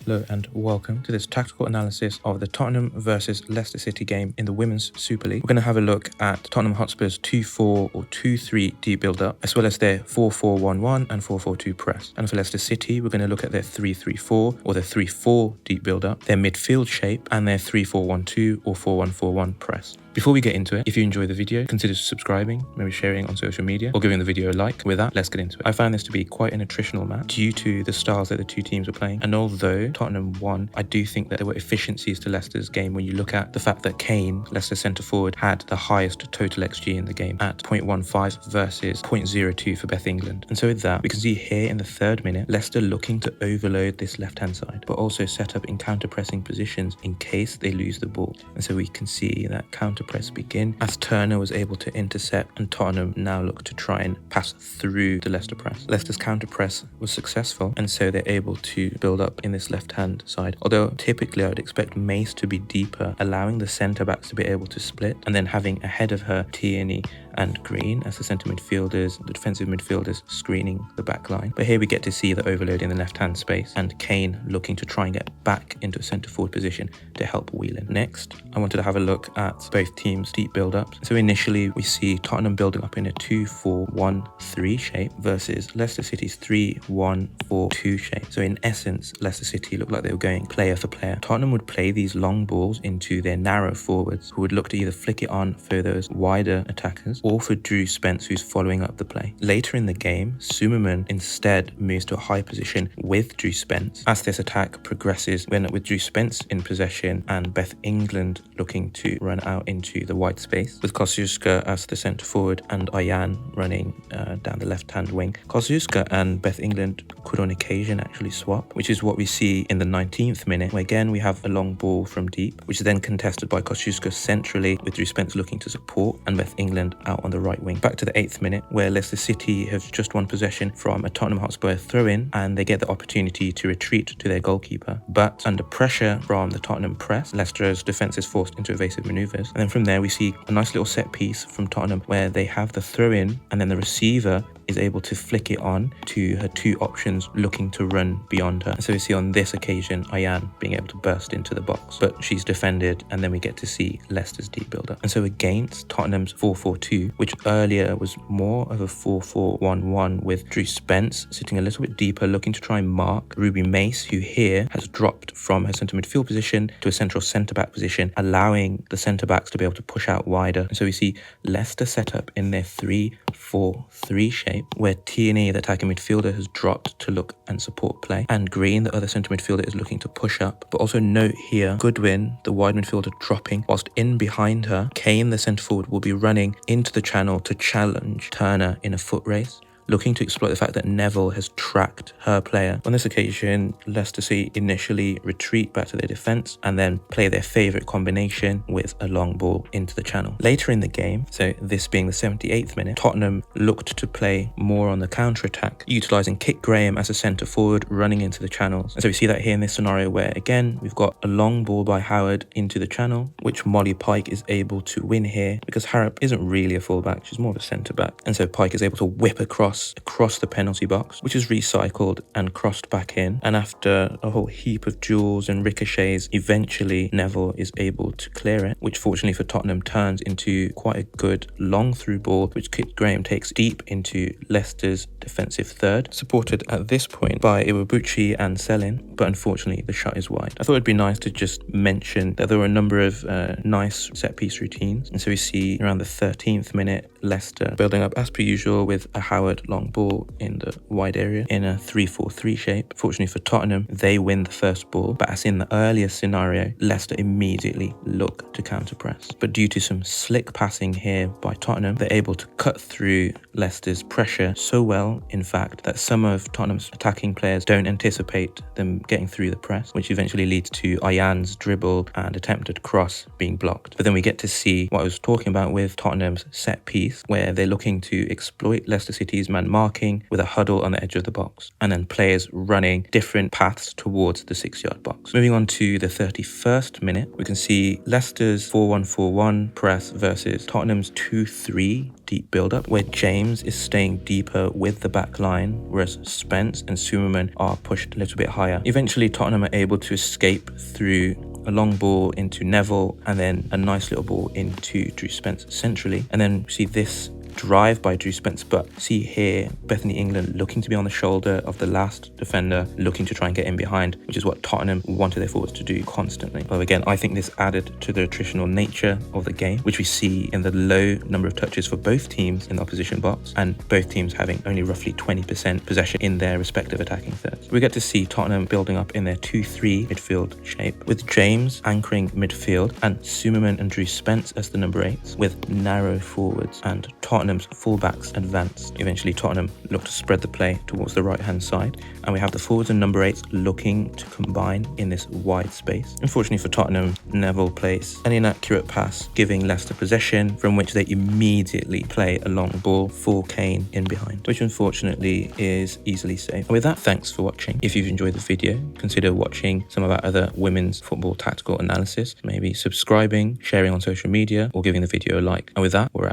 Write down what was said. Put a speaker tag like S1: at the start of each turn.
S1: Hello and welcome to this tactical analysis of the Tottenham versus Leicester City game in the Women's Super League. We're going to have a look at Tottenham Hotspur's 2-4 or 2-3 deep build-up, as well as their 4-4-1-1 and 4-4-2 press. And for Leicester City, we're going to look at their 3-3-4 or their 3-4 deep build-up, their midfield shape, and their 3-4-1-2 or 4-1-4-1 press. Before we get into it, if you enjoy the video, consider subscribing, maybe sharing on social media, or giving the video a like. With that, let's get into it. I found this to be quite an attritional match due to the styles that the two teams were playing. And although Tottenham won, I do think that there were efficiencies to Leicester's game when you look at the fact that Kane, Leicester centre forward, had the highest total XG in the game at 0.15 versus 0.02 for Beth England. And so with that, we can see here in the 3rd minute, Leicester looking to overload this left-hand side, but also set up in counter-pressing positions in case they lose the ball. And so we can see that counter-press begin as Turner was able to intercept, and Tottenham now look to try and pass through the Leicester press. Leicester's counter-press was successful, and so they're able to build up in this left-hand side. Although typically I would expect Mace to be deeper, allowing the centre-backs to be able to split, and then having ahead of her Tierney and Green as the centre midfielders, the defensive midfielders screening the back line. But here we get to see the overload in the left-hand space, and Kane looking to try and get back into a centre-forward position to help wheel in. Next, I wanted to have a look at both teams' deep build-ups. So initially, we see Tottenham building up in a 2-4-1-3 shape versus Leicester City's 3-1-4-2 shape. So in essence, Leicester City looked like they were going player for player. Tottenham would play these long balls into their narrow forwards, who would look to either flick it on for those wider attackers or for Drew Spence, who's following up the play. Later in the game, Sumerman instead moves to a high position with Drew Spence as this attack progresses, when with Drew Spence in possession and Beth England looking to run out into the wide space, with Kosciuszka as the centre forward and Ayan running down the left-hand wing. Kosciuszka and Beth England could on occasion actually swap, which is what we see in the 19th minute, where again we have a long ball from deep, which is then contested by Kosciuszka centrally, with Drew Spence looking to support and Beth England out on the right wing. Back to the 8th minute, where Leicester City have just won possession from a Tottenham Hotspur throw-in, and they get the opportunity to retreat to their goalkeeper. But under pressure from the Tottenham press, Leicester's defence is forced into evasive manoeuvres. And then from there, we see a nice little set piece from Tottenham where they have the throw-in, and then the receiver is able to flick it on to her two options looking to run beyond her. And so we see on this occasion Ayan being able to burst into the box, but she's defended, and then we get to see Leicester's deep build-up. And so against Tottenham's 4-4-2, which earlier was more of a 4-4-1-1 with Drew Spence sitting a little bit deeper looking to try and mark Ruby Mace, who here has dropped from her centre midfield position to a central centre-back position, allowing the centre-backs to be able to push out wider. And so we see Leicester set up in their 3-4-3 shape, where Tierney, the attacking midfielder, has dropped to look and support play, and Green, the other centre midfielder, is looking to push up. But also note here, Goodwin, the wide midfielder, dropping, whilst in behind her, Kane, the centre forward, will be running into the channel to challenge Turner in a foot race, looking to exploit the fact that Neville has tracked her player. On this occasion, Leicester City initially retreat back to their defence and then play their favourite combination with a long ball into the channel. Later in the game, so this being the 78th minute, Tottenham looked to play more on the counter-attack, utilising Kit Graham as a centre forward running into the channels. And so we see that here in this scenario where, again, we've got a long ball by Howard into the channel, which Molly Pike is able to win here because Harrop isn't really a fullback, she's more of a centre-back. And so Pike is able to whip across the penalty box, which is recycled and crossed back in. And after a whole heap of duels and ricochets, eventually Neville is able to clear it, which fortunately for Tottenham turns into quite a good long through ball, which Kit Graham takes deep into Leicester's defensive third, supported at this point by Iwabuchi and Selin, but unfortunately the shot is wide. I thought it'd be nice to just mention that there were a number of nice set piece routines. And so we see around the 13th minute, Leicester building up as per usual with a Howard long ball in the wide area in a 3-4-3 shape. Fortunately for Tottenham, they win the first ball, but as in the earlier scenario, Leicester immediately look to counter press. But due to some slick passing here by Tottenham, they're able to cut through Leicester's pressure so well, in fact, that some of Tottenham's attacking players don't anticipate them getting through the press, which eventually leads to Ayan's dribble and attempted cross being blocked. But then we get to see what I was talking about with Tottenham's set piece, where they're looking to exploit Leicester City's man marking with a huddle on the edge of the box, and then players running different paths towards the 6-yard box. Moving on to the 31st minute, we can see Leicester's 4-1-4-1 press versus Tottenham's 2-3 deep build-up, where James is staying deeper with the back line, whereas Spence and Sumerman are pushed a little bit higher. Eventually, Tottenham are able to escape through a long ball into Neville, and then a nice little ball into Drew Spence centrally. And then see this drive by Drew Spence, but see here Bethany England looking to be on the shoulder of the last defender, looking to try and get in behind, which is what Tottenham wanted their forwards to do constantly. But again, I think this added to the attritional nature of the game, which we see in the low number of touches for both teams in the opposition box, and both teams having only roughly 20% possession in their respective attacking thirds. We get to see Tottenham building up in their 2-3 midfield shape, with James anchoring midfield and Sumerman and Drew Spence as the number 8s, with narrow forwards and Tottenham's fullbacks advanced. Eventually, Tottenham look to spread the play towards the right-hand side, and we have the forwards and number 8s looking to combine in this wide space. Unfortunately for Tottenham, Neville plays an inaccurate pass, giving Leicester possession, from which they immediately play a long ball for Kane in behind, which unfortunately is easily saved. And with that, thanks for watching. If you've enjoyed the video, consider watching some of our other women's football tactical analysis, maybe subscribing, sharing on social media, or giving the video a like. And with that, we're out.